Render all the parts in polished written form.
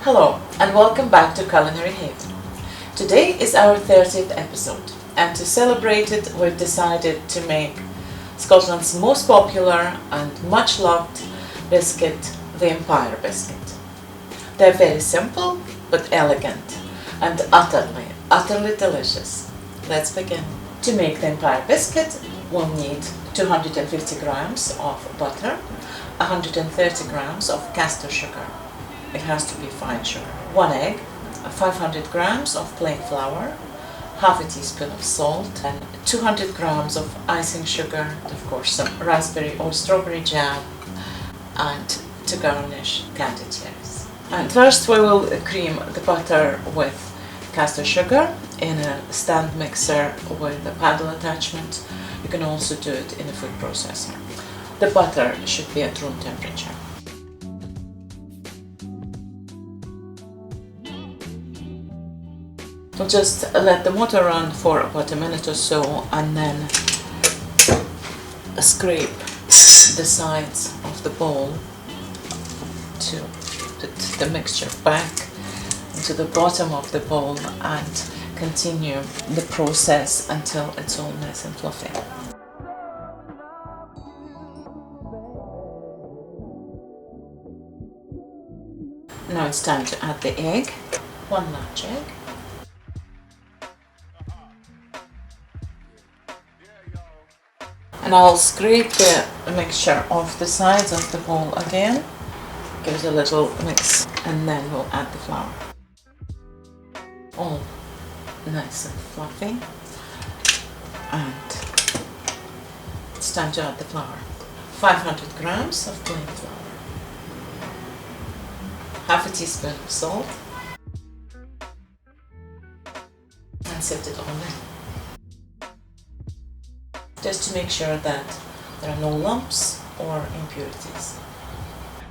Hello and welcome back to Culinary Haven. Today is our 30th episode, and to celebrate it we've decided to make Scotland's most popular and much loved biscuit, the Empire biscuit. They're very simple but elegant and utterly delicious. Let's begin. To make the Empire biscuit we'll need 250 grams of butter, 130 grams of castor sugar. It has to be fine sugar. 1 egg, 500 grams of plain flour, half a teaspoon of salt, and 200 grams of icing sugar, of course some raspberry or strawberry jam, and to garnish candied cherries. And first we will cream the butter with castor sugar in a stand mixer with a paddle attachment. You can also do it in a food processor. The butter should be at room temperature. We'll just let the water run for about a minute or so and then scrape the sides of the bowl to put the mixture back into the bottom of the bowl and continue the process until it's all nice and fluffy. Now it's time to add the egg, 1 large egg. And I'll scrape the mixture off the sides of the bowl again, give it a little mix, and then we'll add the flour. All nice and fluffy. And it's time to add the flour. 500 grams of plain flour, half a teaspoon of salt, and sifted almond. Just to make sure that there are no lumps or impurities.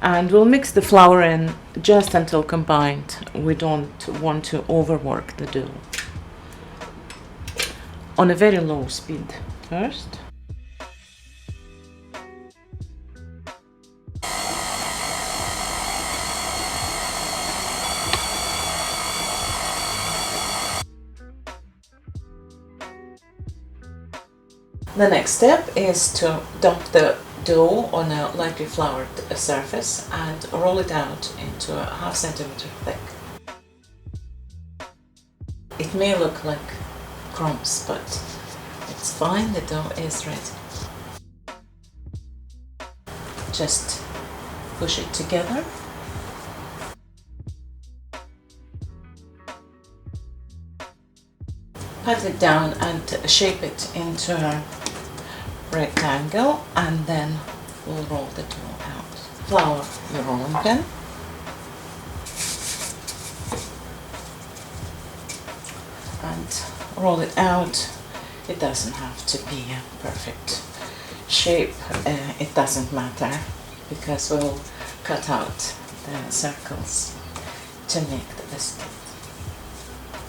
And we'll mix the flour in just until combined. We don't want to overwork the dough. On a very low speed first. The next step is to dump the dough on a lightly floured surface and roll it out into a ½ centimeter thick. It may look like crumbs, but it's fine, the dough is ready. Just push it together. Pat it down and shape it into a rectangle, and then we'll roll the dough out. Flour the rolling pin. And roll it out. It doesn't have to be a perfect shape. It doesn't matter because we'll cut out the circles to make the biscuit.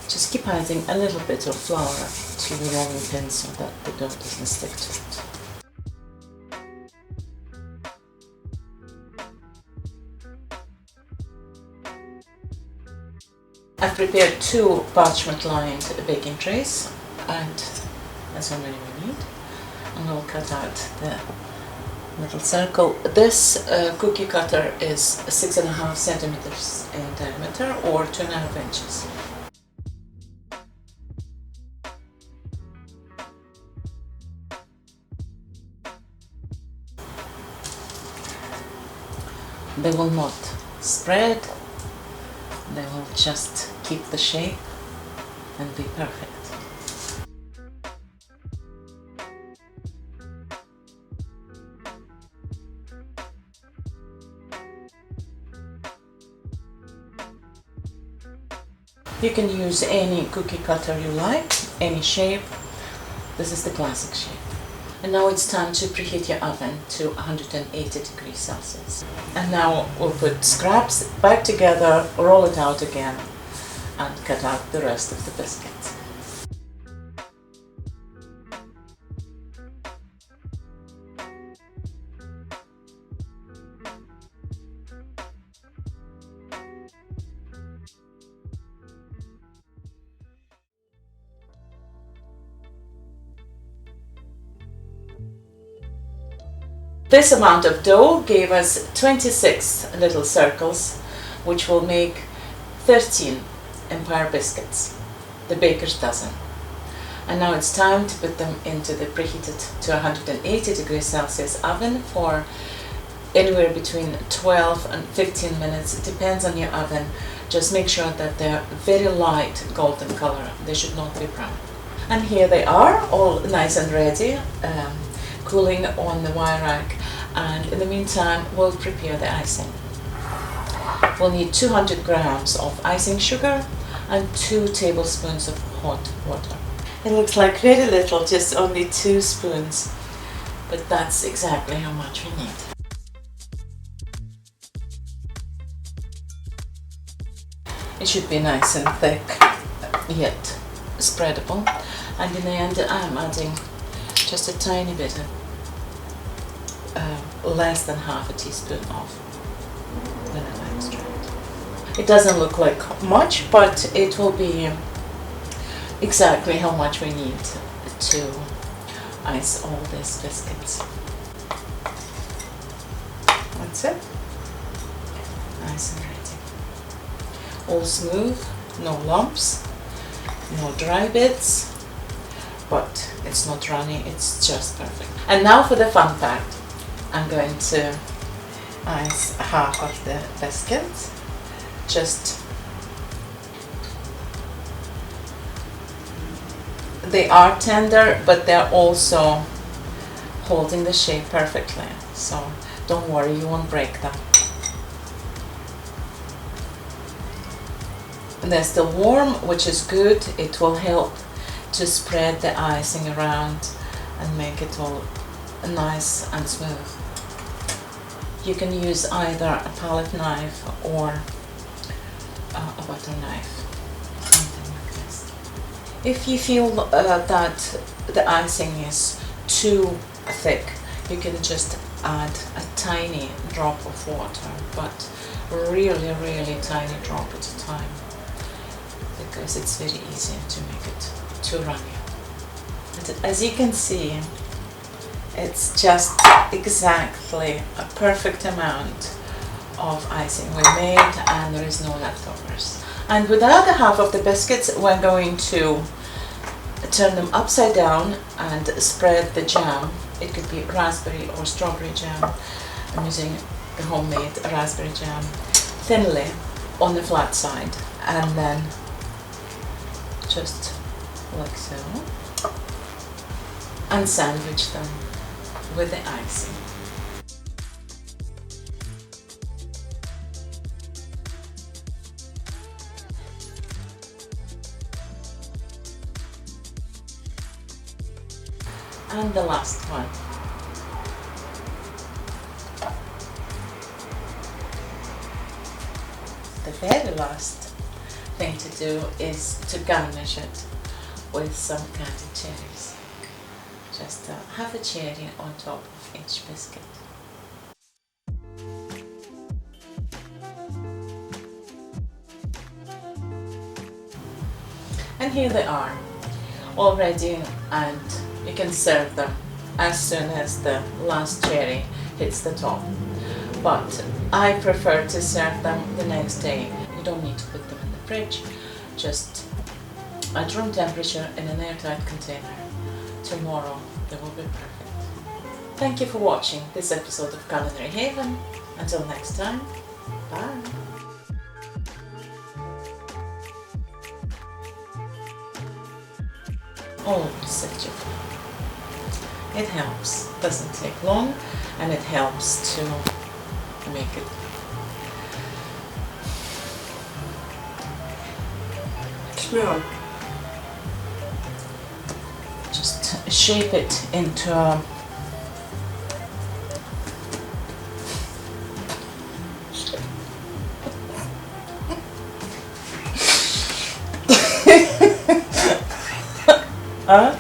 Just keep adding a little bit of flour to the rolling pin so that the dough doesn't stick to it. I've prepared 2 parchment-lined baking trays, and that's how many we need. And I'll cut out the little circle. This cookie cutter is 6.5 centimeters in diameter or 2.5 inches. They will not spread, they will just keep the shape and be perfect. You can use any cookie cutter you like, any shape. This is the classic shape. And now it's time to preheat your oven to 180 degrees Celsius. And now we'll put scraps back together, roll it out again, and cut out the rest of the biscuit. This amount of dough gave us 26 little circles, which will make 13 Empire biscuits, the baker's dozen. And now it's time to put them into the preheated to 180 degrees Celsius oven for anywhere between 12 and 15 minutes. It depends on your oven. Just make sure that they're very light golden color. They should not be brown. And here they are, all nice and ready, cooling on the wire rack. And in the meantime, we'll prepare the icing. We'll need 200 grams of icing sugar and 2 tablespoons of hot water. It looks like really little, just only 2 spoons, but that's exactly how much we need. It should be nice and thick, yet spreadable. And in the end, I'm adding just a tiny bit of less than half a teaspoon of vanilla extract. It doesn't look like much, but it will be exactly how much we need to ice all these biscuits. That's it. Nice and ready. All smooth, no lumps, no dry bits, but it's not runny, it's just perfect. And now for the fun part. I'm going to ice half of the biscuits. They are tender, but they're also holding the shape perfectly, so don't worry, you won't break them. And they're still warm, which is good. It will help to spread the icing around and make it all nice and smooth. You can use either a palette knife or a butter knife, something like this. If you feel that the icing is too thick, you can just add a tiny drop of water, but really, really tiny drop at a time, because it's very easy to make it too runny. But as you can see, it's just exactly a perfect amount of icing we made, and there is no leftovers. And with the other half of the biscuits, we're going to turn them upside down and spread the jam. It could be raspberry or strawberry jam. I'm using the homemade raspberry jam thinly on the flat side, and then just like so, and sandwich them with the icing. And the last one. The very last thing to do is to garnish it with some candied cherries. Just half a cherry on top of each biscuit. And here they are, all ready, and you can serve them as soon as the last cherry hits the top. But I prefer to serve them the next day. You don't need to put them in the fridge, just at room temperature in an airtight container. Tomorrow they will be perfect. Thank you for watching this episode of Culinary Haven. Until next time, bye! Always sift your flour. It helps, doesn't take long, and it helps to make it smooth. Just shape it into a huh?